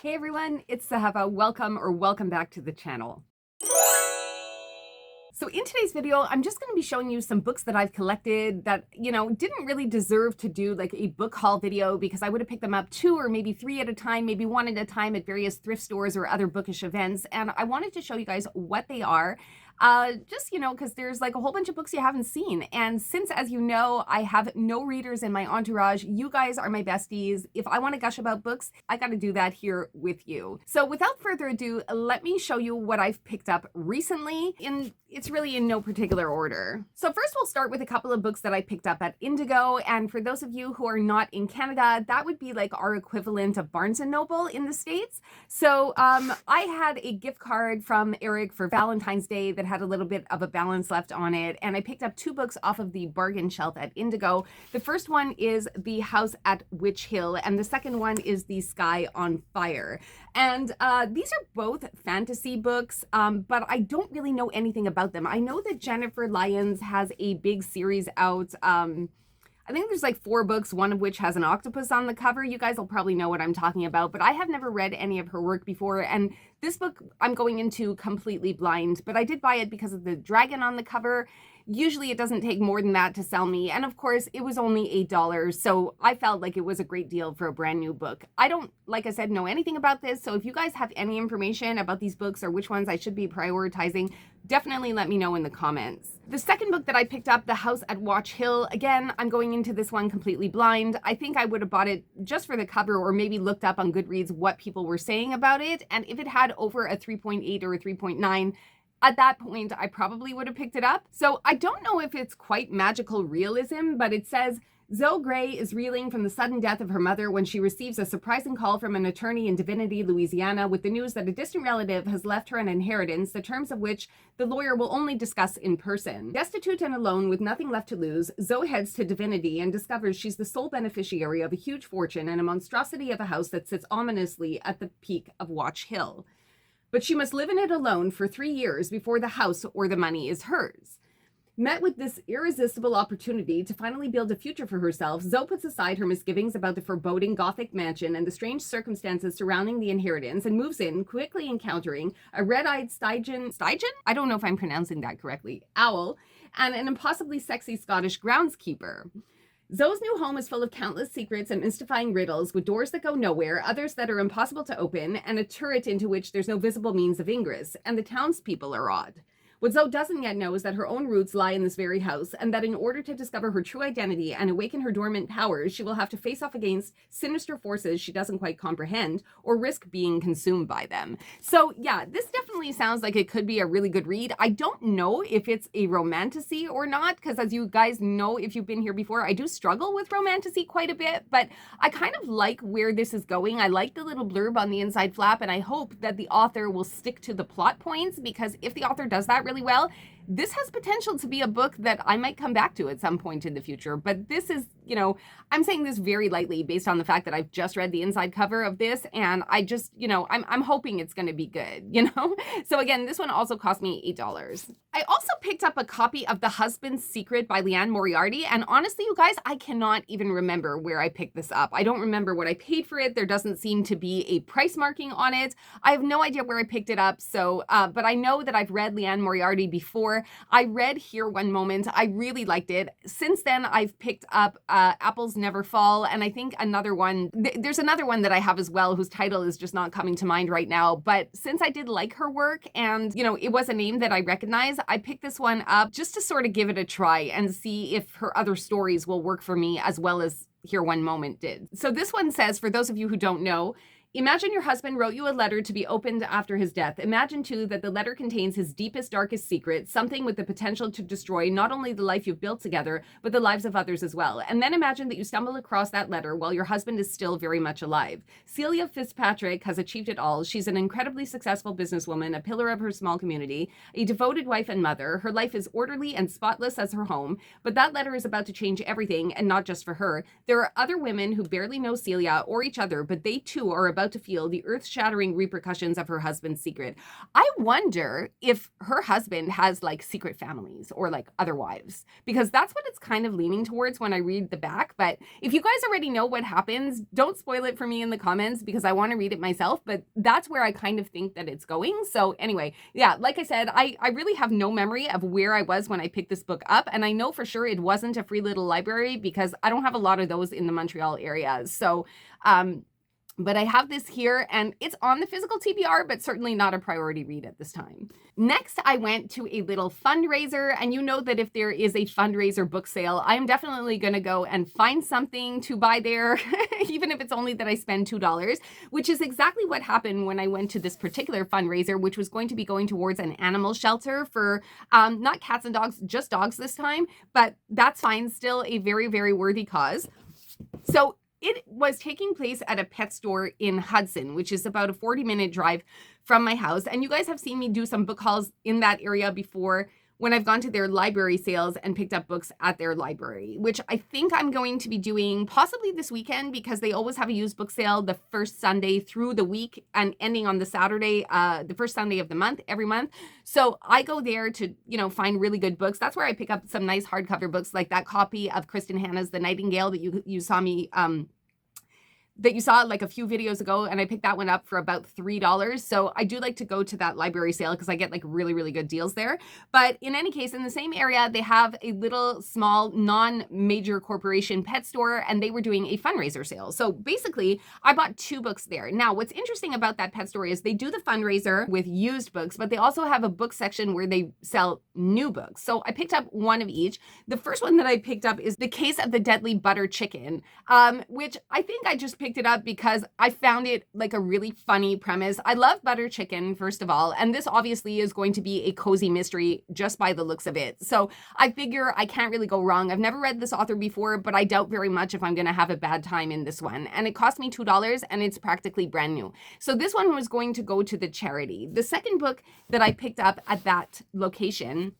Hey everyone, it's Zahava. Welcome back to the channel. So in today's video, I'm just going to be showing you some books that I've collected that, didn't really deserve to do like a book haul video because I would have picked them up 2 or maybe 3 at a time, maybe 1 at a time at various thrift stores or other bookish events. And I wanted to show you guys what they are. Because there's like a whole bunch of books you haven't seen. And since, as you know, I have no readers in my entourage, you guys are my besties. If I want to gush about books, I got to do that here with you. So without further ado, let me show you what I've picked up recently. It's really in no particular order. So first we'll start with a couple of books that I picked up at Indigo. And for those of you who are not in Canada, that would be like our equivalent of Barnes & Noble in the States. So I had a gift card from Eric for Valentine's Day that had a little bit of a balance left on it. And I picked up 2 books off of the bargain shelf at Indigo. The first one is The House at Witch Hill. And the second one is The Sky on Fire. And these are both fantasy books, but I don't really know anything about them. I know that Jennifer Lyons has a big series out. I think there's like 4 books, one of which has an octopus on the cover. You guys will probably know what I'm talking about, but I have never read any of her work before. And this book I'm going into completely blind, but I did buy it because of the dragon on the cover. Usually it doesn't take more than that to sell me. And of course, it was only $8. So I felt like it was a great deal for a brand new book. I don't, like I said, know anything about this. So if you guys have any information about these books or which ones I should be prioritizing, definitely let me know in the comments. The second book that I picked up, The House at Watch Hill, again, I'm going into this one completely blind. I think I would have bought it just for the cover or maybe looked up on Goodreads what people were saying about it. And if it had over a 3.8 or a 3.9, at that point, I probably would have picked it up. So I don't know if it's quite magical realism, but it says, Zoe Gray is reeling from the sudden death of her mother when she receives a surprising call from an attorney in Divinity, Louisiana, with the news that a distant relative has left her an inheritance, the terms of which the lawyer will only discuss in person. Destitute and alone with nothing left to lose, Zoe heads to Divinity and discovers she's the sole beneficiary of a huge fortune and a monstrosity of a house that sits ominously at the peak of Watch Hill. But she must live in it alone for 3 years before the house or the money is hers. Met with this irresistible opportunity to finally build a future for herself, Zoe puts aside her misgivings about the foreboding Gothic mansion and the strange circumstances surrounding the inheritance and moves in, quickly encountering a red-eyed Stygian? I don't know if I'm pronouncing that correctly, owl, and an impossibly sexy Scottish groundskeeper. Zoe's new home is full of countless secrets and mystifying riddles, with doors that go nowhere, others that are impossible to open, and a turret into which there's no visible means of ingress, and the townspeople are odd. What Zoe doesn't yet know is that her own roots lie in this very house, and that in order to discover her true identity and awaken her dormant powers, she will have to face off against sinister forces she doesn't quite comprehend, or risk being consumed by them. So yeah, this definitely sounds like it could be a really good read. I don't know if it's a romantasy or not, because as you guys know, if you've been here before, I do struggle with romantasy quite a bit, but I kind of like where this is going. I like the little blurb on the inside flap, and I hope that the author will stick to the plot points, because if the author does that really well, this has potential to be a book that I might come back to at some point in the future. But this is, I'm saying this very lightly based on the fact that I've just read the inside cover of this, and I just, I'm hoping it's going to be good, So again, this one also cost me $8. I also picked up a copy of The Husband's Secret by Liane Moriarty, and honestly, you guys, I cannot even remember where I picked this up. I don't remember what I paid for it. There doesn't seem to be a price marking on it. I have no idea where I picked it up, so, but I know that I've read Liane Moriarty before. I read Here One Moment. I really liked it. Since then, I've picked up Apples Never Fall, and I think another one, there's another one that I have as well whose title is just not coming to mind right now, but since I did like her work and, it was a name that I recognize, I picked this one up just to sort of give it a try and see if her other stories will work for me as well as Here One Moment did. So this one says, for those of you who don't know, imagine your husband wrote you a letter to be opened after his death. Imagine, too, that the letter contains his deepest, darkest secret, something with the potential to destroy not only the life you've built together, but the lives of others as well. And then imagine that you stumble across that letter while your husband is still very much alive. Celia Fitzpatrick has achieved it all. She's an incredibly successful businesswoman, a pillar of her small community, a devoted wife and mother. Her life is orderly and spotless as her home, but that letter is about to change everything, and not just for her. There are other women who barely know Celia or each other, but they too are about about to feel the earth-shattering repercussions of her husband's secret. I wonder if her husband has like secret families or like other wives, because that's what it's kind of leaning towards when I read the back. But if you guys already know what happens, don't spoil it for me in the comments because I want to read it myself, but that's where I kind of think that it's going. So anyway, yeah, like I said, I really have no memory of where I was when I picked this book up, and I know for sure it wasn't a free little library because I don't have a lot of those in the Montreal area. So but I have this here and it's on the physical TBR, but certainly not a priority read at this time. Next, I went to a little fundraiser, and you know that if there is a fundraiser book sale, I am definitely going to go and find something to buy there, even if it's only that I spend $2, which is exactly what happened when I went to this particular fundraiser, which was going to be going towards an animal shelter for not cats and dogs, just dogs this time, but that's fine. Still a very, very worthy cause. So it was taking place at a pet store in Hudson, which is about a 40-minute drive from my house. And you guys have seen me do some book hauls in that area before when I've gone to their library sales and picked up books at their library, which I think I'm going to be doing possibly this weekend because they always have a used book sale the first Sunday through the week and ending on the Saturday, the first Sunday of the month, every month. So I go there to, find really good books. That's where I pick up some nice hardcover books like that copy of Kristen Hanna's The Nightingale that you saw me that you saw like a few videos ago, and I picked that one up for about $3. So I do like to go to that library sale because I get like really, really good deals there. But in any case, in the same area, they have a little small non-major corporation pet store, and they were doing a fundraiser sale. So basically, I bought 2 books there. Now, what's interesting about that pet store is they do the fundraiser with used books, but they also have a book section where they sell new books. So I picked up one of each. The first one that I picked up is The Case of the Deadly Butter Chicken, which I think I just picked it up because I found it like a really funny premise. I love butter chicken, first of all, and this obviously is going to be a cozy mystery just by the looks of it. So I figure I can't really go wrong. I've never read this author before, but I doubt very much if I'm going to have a bad time in this one. And it cost me $2 and it's practically brand new. So this one was going to go to the charity. The second book that I picked up at that location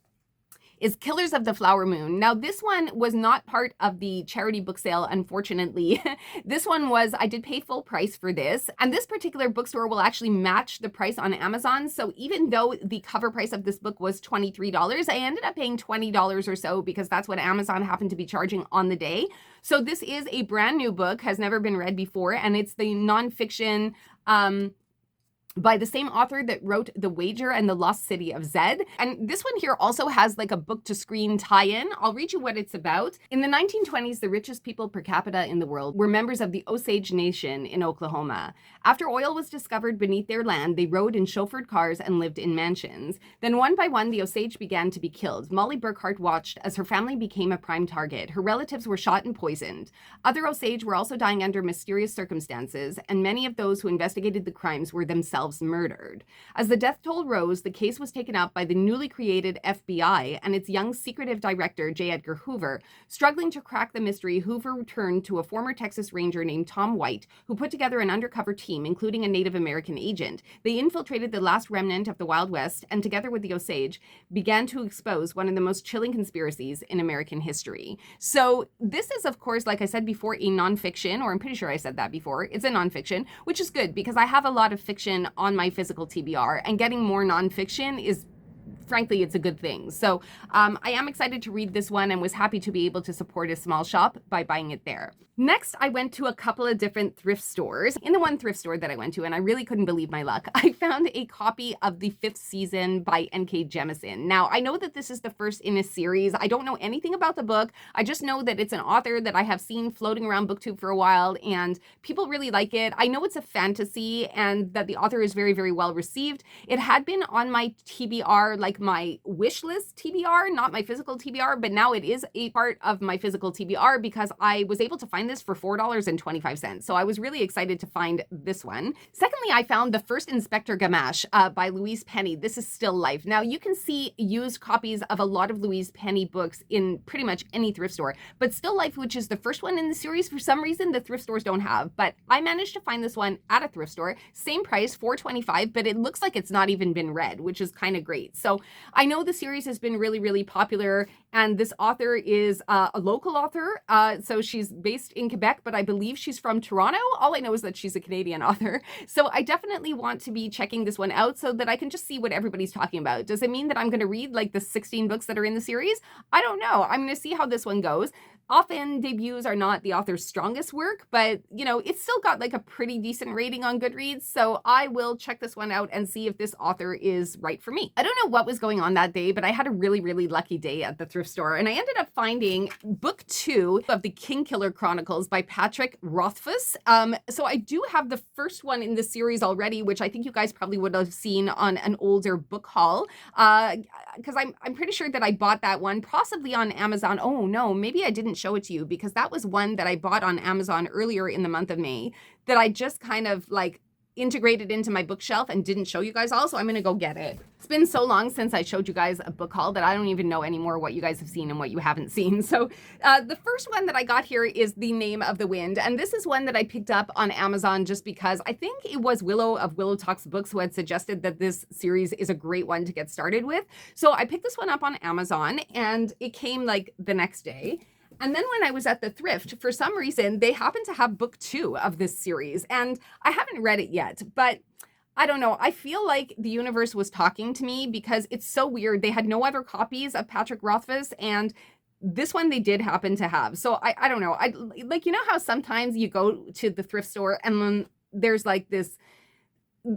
is Killers of the Flower Moon. Now, this one was not part of the charity book sale, unfortunately. This one was, I did pay full price for this, and this particular bookstore will actually match the price on Amazon. So even though the cover price of this book was $23, I ended up paying $20 or so because that's what Amazon happened to be charging on the day. So this is a brand new book, has never been read before, and it's the nonfiction by the same author that wrote The Wager and The Lost City of Zed. And this one here also has like a book to screen tie-in. I'll read you what it's about. In the 1920s, the richest people per capita in the world were members of the Osage Nation in Oklahoma. After oil was discovered beneath their land, they rode in chauffeured cars and lived in mansions. Then one by one, the Osage began to be killed. Molly Burkhart watched as her family became a prime target. Her relatives were shot and poisoned. Other Osage were also dying under mysterious circumstances, and many of those who investigated the crimes were themselves murdered. As the death toll rose, the case was taken up by the newly created FBI and its young secretive director, J. Edgar Hoover. Struggling to crack the mystery, Hoover turned to a former Texas Ranger named Tom White, who put together an undercover team, including a Native American agent. They infiltrated the last remnant of the Wild West and, together with the Osage, began to expose one of the most chilling conspiracies in American history. So this is, of course, like I said before, a nonfiction, or I'm pretty sure I said that before. It's a nonfiction, which is good because I have a lot of fiction on my physical TBR, and getting more nonfiction is, frankly, it's a good thing. So I am excited to read this one and was happy to be able to support a small shop by buying it there. Next, I went to a couple of different thrift stores. In the one thrift store that I went to, and I really couldn't believe my luck, I found a copy of The Fifth Season by N.K. Jemisin. Now, I know that this is the first in a series. I don't know anything about the book. I just know that it's an author that I have seen floating around BookTube for a while, and people really like it. I know it's a fantasy and that the author is very, very well received. It had been on my TBR, like my wish list TBR, not my physical TBR, but now it is a part of my physical TBR because I was able to find this for $4.25. So I was really excited to find this one. Secondly, I found The First Inspector Gamache by Louise Penny. This is Still Life. Now, you can see used copies of a lot of Louise Penny books in pretty much any thrift store, but Still Life, which is the first one in the series, for some reason, the thrift stores don't have. But I managed to find this one at a thrift store. Same price, $4.25, but it looks like it's not even been read, which is kind of great. So I know the series has been really, really popular, and this author is a local author. So she's based in Quebec, but I believe she's from Toronto. All I know is that she's a Canadian author. So I definitely want to be checking this one out so that I can just see what everybody's talking about. Does it mean that I'm going to read like the 16 books that are in the series? I don't know. I'm going to see how this one goes. Often debuts are not the author's strongest work, but it's still got like a pretty decent rating on Goodreads. So I will check this one out and see if this author is right for me. I don't know what was going on that day, but I had a really, really lucky day at the thrift store, and I ended up finding book 2 of the Kingkiller Chronicles by Patrick Rothfuss. So I do have the first one in this series already, which I think you guys probably would have seen on an older book haul, because I'm pretty sure that I bought that one possibly on Amazon. Oh no, maybe I didn't show it to you, because that was one that I bought on Amazon earlier in the month of May that I just kind of like integrated into my bookshelf and didn't show you guys all, so I'm gonna go get it. It's been so long since I showed you guys a book haul that I don't even know anymore what you guys have seen and what you haven't seen. So the first one that I got here is The Name of the Wind, and this is one that I picked up on Amazon just because I think it was Willow of Willow Talks Books who had suggested that this series is a great one to get started with. So I picked this one up on Amazon, and it came like the next day. And then when I was at the thrift, for some reason, they happened to have book 2 of this series. And I haven't read it yet, but I don't know. I feel like the universe was talking to me because it's so weird. They had no other copies of Patrick Rothfuss, and this one they did happen to have. So I don't know. I like, how sometimes you go to the thrift store and then there's like this,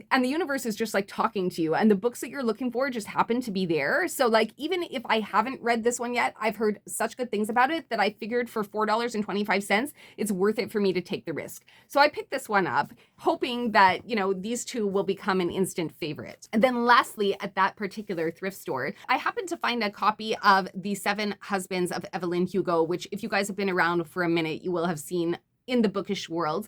and the universe is just like talking to you, and the books that you're looking for just happen to be there. So like, even if I haven't read this one yet, I've heard such good things about it that I figured for $4.25, it's worth it for me to take the risk. So I picked this one up, hoping that, these two will become an instant favorite. And then lastly, at that particular thrift store, I happened to find a copy of The 7 Husbands of Evelyn Hugo, which if you guys have been around for a minute, you will have seen in the bookish world.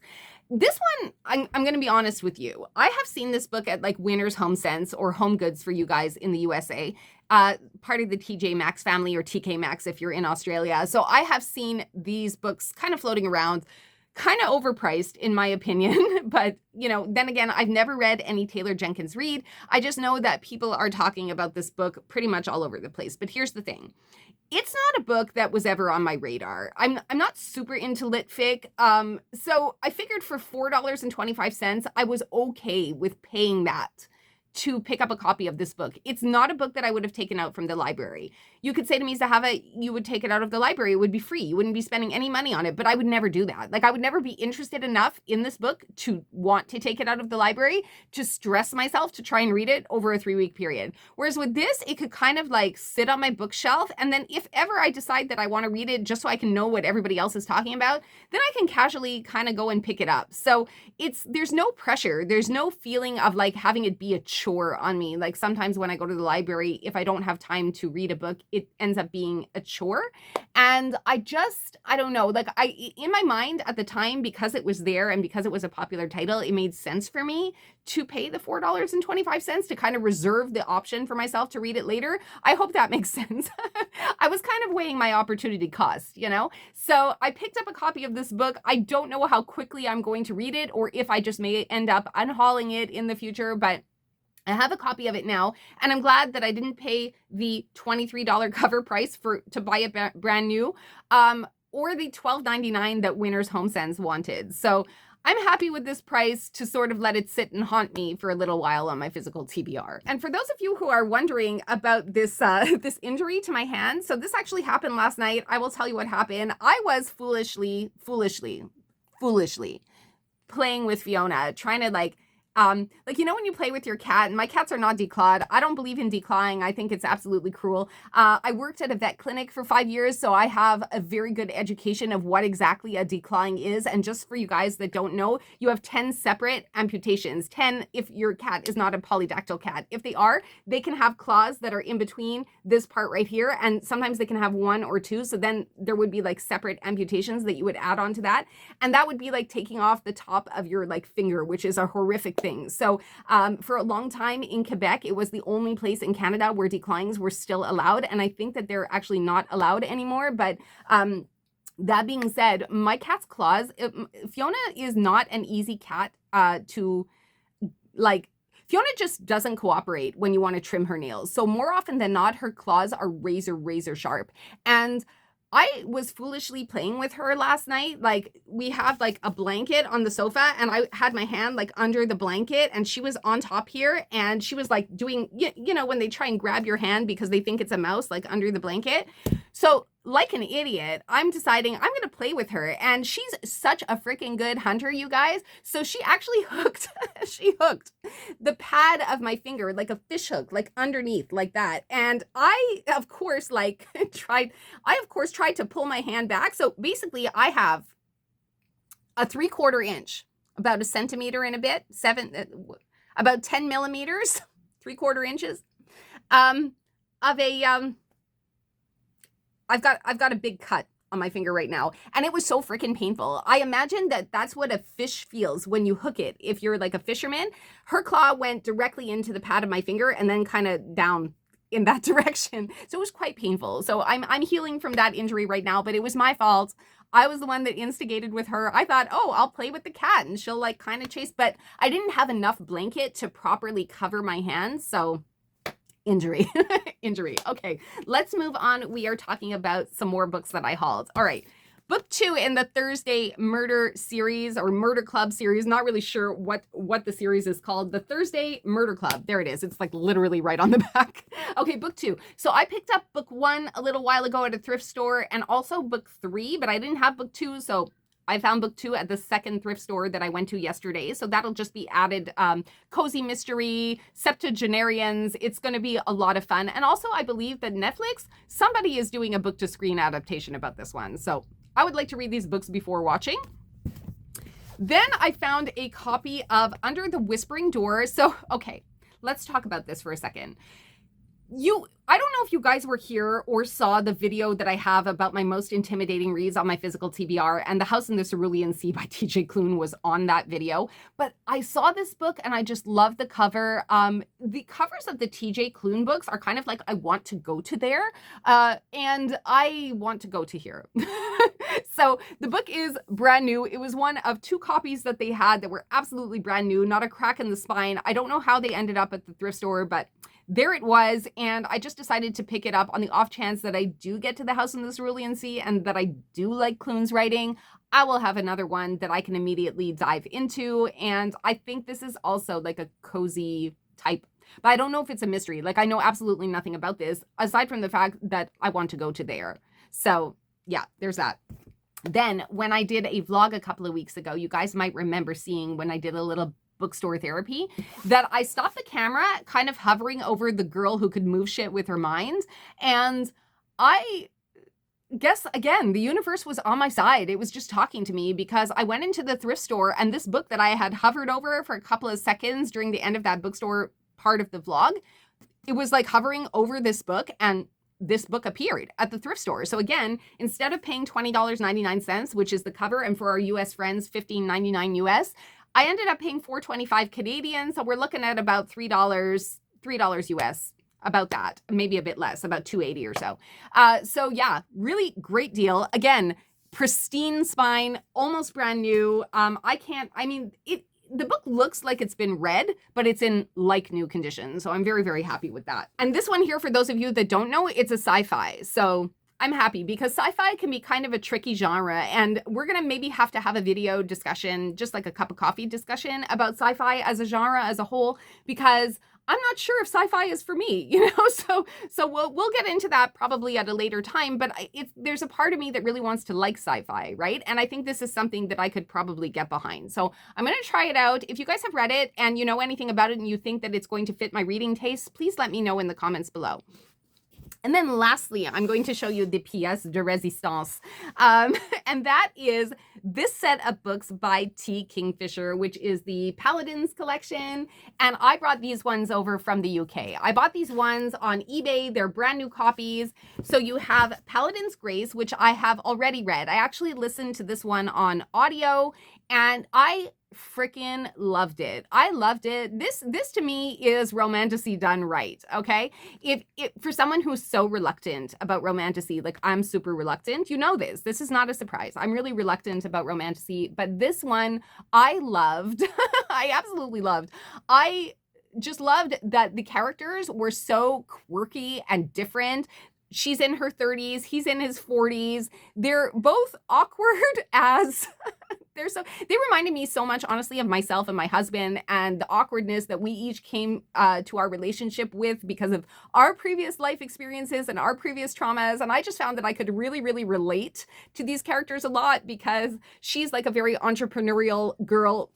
This one, I'm going to be honest with you. I have seen this book at like Winners Home Sense or Home Goods for you guys in the USA, part of the TJ Maxx family, or TK Maxx if you're in Australia. So I have seen these books kind of floating around, kind of overpriced in my opinion. But, then again, I've never read any Taylor Jenkins Reid. I just know that people are talking about this book pretty much all over the place. But here's the thing. It's not a book that was ever on my radar. I'm not super into lit fic. So I figured for $4.25, I was okay with paying that to pick up a copy of this book. It's not a book that I would have taken out from the library. You could say to me, Zahava, you would take it out of the library. It would be free. You wouldn't be spending any money on it, but I would never do that. Like, I would never be interested enough in this book to want to take it out of the library, to stress myself to try and read it over a 3-week period. Whereas with this, it could kind of like sit on my bookshelf. And then if ever I decide that I want to read it just so I can know what everybody else is talking about, then I can casually kind of go and pick it up. So there's no pressure. There's no feeling of like having it be a chore on me. Like sometimes when I go to the library, if I don't have time to read a book, it ends up being a chore. And I don't know, like in my mind at the time, because it was there and because it was a popular title, it made sense for me to pay the $4.25 to kind of reserve the option for myself to read it later. I hope that makes sense. I was kind of weighing my opportunity cost, So I picked up a copy of this book. I don't know how quickly I'm going to read it or if I just may end up unhauling it in the future, but I have a copy of it now, and I'm glad that I didn't pay the $23 cover price to buy it brand new, or the $12.99 that Winners Home Sense wanted. So I'm happy with this price to sort of let it sit and haunt me for a little while on my physical TBR. And for those of you who are wondering about this this injury to my hand, so this actually happened last night. I will tell you what happened. I was foolishly playing with Fiona, trying to like when you play with your cat, and my cats are not declawed. I don't believe in declawing. I think it's absolutely cruel. I worked at a vet clinic for 5 years, so I have a very good education of what exactly a declawing is. And just for you guys that don't know, you have 10 separate amputations. 10 if your cat is not a polydactyl cat. If they are, they can have claws that are in between this part right here, and sometimes they can have 1 or 2. So then there would be like separate amputations that you would add on to that. And that would be like taking off the top of your like finger, which is a horrific thing. So for a long time in Quebec, it was the only place in Canada where declawings were still allowed. And I think that they're actually not allowed anymore. But that being said, my cat's claws, Fiona is not an easy cat to like. Fiona just doesn't cooperate when you want to trim her nails. So more often than not, her claws are razor sharp. And I was foolishly playing with her last night. Like, we have like a blanket on the sofa, and I had my hand like under the blanket, and she was on top here, and she was like doing, you know, when they try and grab your hand because they think it's a mouse, like under the blanket. So like an idiot, I'm deciding I'm going to play with her, and she's such a freaking good hunter, you guys. So she actually hooked, she hooked the pad of my finger like a fish hook, like underneath like that. And I, of course, like tried to pull my hand back. So basically I have a 3/4 inch, about a centimeter and a bit, about 10 millimeters, 3/4 inches, of a, I've got a big cut on my finger right now, and it was so freaking painful. I imagine that that's what a fish feels when you hook it. If you're like a fisherman, her claw went directly into the pad of my finger and then kind of down in that direction. So it was quite painful. So I'm healing from that injury right now, but it was my fault. I was the one that instigated with her. I thought, oh, I'll play with the cat and she'll like kind of chase, but I didn't have enough blanket to properly cover my hands. So injury, injury. Okay, let's move on. We are talking about some more books that I hauled. All right. Book 2 in the Thursday Murder series, or Murder Club series. Not really sure what the series is called. The Thursday Murder Club. There it is. It's like literally right on the back. Okay, book 2. So I picked up book 1 a little while ago at a thrift store, and also book 3, but I didn't have book 2, so I found book 2 at the second thrift store that I went to yesterday. So that'll just be added. Cozy mystery, septuagenarians. It's going to be a lot of fun. And also, I believe that Netflix, somebody is doing a book to screen adaptation about this one. So I would like to read these books before watching. Then I found a copy of Under the Whispering Door. So, okay, let's talk about this for a second. I don't know if you guys were here or saw the video that I have about my most intimidating reads on my physical TBR, and The House in the Cerulean Sea by TJ Klune was on that video. But I saw this book and I just love the cover. The covers of the TJ Klune books are kind of like, I want to go to there, and I want to go to here. So the book is brand new. It was one of 2 copies that they had that were absolutely brand new, not a crack in the spine. I don't know how they ended up at the thrift store, but there it was, and I just decided to pick it up on the off chance that I do get to The House in the Cerulean Sea and that I do like Klune's writing. I will have another one that I can immediately dive into, and I think this is also like a cozy type, but I don't know if it's a mystery. Like, I know absolutely nothing about this, aside from the fact that I want to go to there. So yeah, there's that. Then when I did a vlog a couple of weeks ago, you guys might remember seeing when I did a little bookstore therapy, that I stopped the camera kind of hovering over the girl who could move shit with her mind. And I guess, again, the universe was on my side. It was just talking to me, because I went into the thrift store, and this book that I had hovered over for a couple of seconds during the end of that bookstore part of the vlog, it was like hovering over this book, and this book appeared at the thrift store. So again, instead of paying $20.99, which is the cover, and for our US friends, $15.99 US, I ended up paying $4.25 Canadian. So we're looking at about $3 US, about that, maybe a bit less, about $2.80 or so. So yeah, really great deal. Again, pristine spine, almost brand new. The book looks like it's been read, but it's in like new condition. So I'm very, very happy with that. And this one here, for those of you that don't know, it's a sci-fi. So I'm happy, because sci-fi can be kind of a tricky genre, and we're going to maybe have to have a video discussion, just like a cup of coffee discussion, about sci-fi as a genre as a whole, because I'm not sure if sci-fi is for me, you know, so we'll get into that probably at a later time, but there's a part of me that really wants to like sci-fi, right? And I think this is something that I could probably get behind. So I'm going to try it out. If you guys have read it and you know anything about it and you think that it's going to fit my reading taste, please let me know in the comments below. And then lastly, I'm going to show you the pièce de résistance. And that is this set of books by T. Kingfisher, which is the Paladins collection. And I brought these ones over from the UK. I bought these ones on eBay. They're brand new copies. So you have Paladin's Grace, which I have already read. I actually listened to this one on audio, and I freaking loved it. I loved it. This to me is romantasy done right, okay? If for someone who's so reluctant about romantasy, like I'm super reluctant, you know this. This is not a surprise. I'm really reluctant about romantasy, but this one I loved. I absolutely loved. I just loved that the characters were so quirky and different. She's in her 30s, he's in his 40s. They're both awkward as they reminded me so much, honestly, of myself and my husband, and the awkwardness that we each came to our relationship with because of our previous life experiences and our previous traumas. And I just found that I could really, really relate to these characters a lot, because she's like a very entrepreneurial girl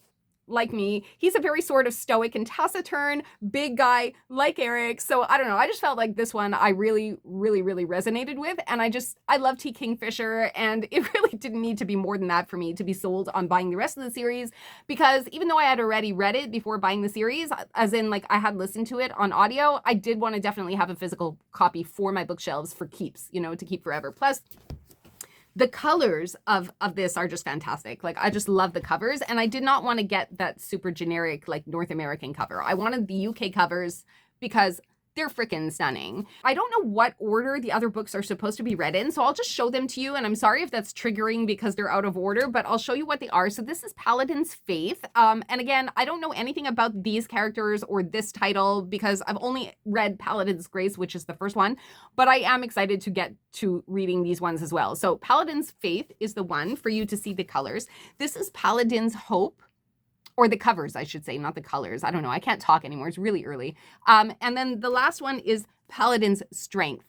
like me. He's a very sort of stoic and taciturn big guy like Eric. So I don't know. I just felt like this one I really, really, really resonated with. And I love T. Kingfisher. And it really didn't need to be more than that for me to be sold on buying the rest of the series. Because even though I had already read it before buying the series, as in like I had listened to it on audio, I did want to definitely have a physical copy for my bookshelves for keeps, you know, to keep forever. Plus, the colors of this are just fantastic. Like, I just love the covers, and I did not want to get that super generic, like, North American cover. I wanted the UK covers because they're freaking stunning. I don't know what order the other books are supposed to be read in, so I'll just show them to you, and I'm sorry if that's triggering because they're out of order, but I'll show you what they are. So this is Paladin's Faith, and again, I don't know anything about these characters or this title because I've only read Paladin's Grace, which is the first one, but I am excited to get to reading these ones as well. So Paladin's Faith is the one for you to see the colors. This is Paladin's Hope. Or the covers, I should say, not the colors. I don't know. I can't talk anymore. It's really early. And then the last one is Paladin's Strength,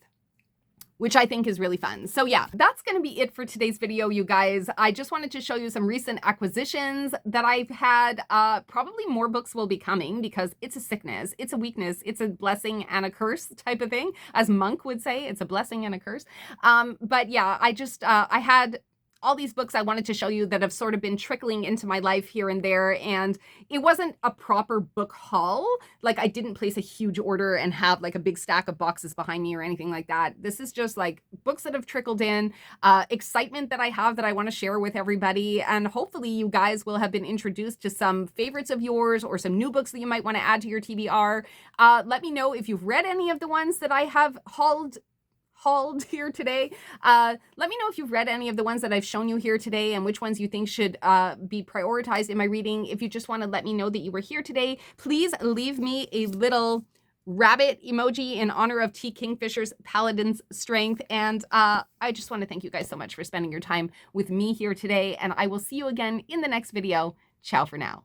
which I think is really fun. So yeah, that's going to be it for today's video, you guys. I just wanted to show you some recent acquisitions that I've had. Probably more books will be coming because it's a sickness, it's a weakness, it's a blessing and a curse type of thing. As Monk would say, it's a blessing and a curse. But yeah, I had all these books I wanted to show you that have sort of been trickling into my life here and there. And it wasn't a proper book haul. Like, I didn't place a huge order and have like a big stack of boxes behind me or anything like that. This is just like books that have trickled in, excitement that I have that I want to share with everybody. And hopefully you guys will have been introduced to some favorites of yours or some new books that you might want to add to your TBR. Let me know if you've read any of the ones that I have hauled here today. Let me know if you've read any of the ones that I've shown you here today and which ones you think should be prioritized in my reading. If you just want to let me know that you were here today, please leave me a little rabbit emoji in honor of T. Kingfisher's Paladin's Strength. And I just want to thank you guys so much for spending your time with me here today. And I will see you again in the next video. Ciao for now.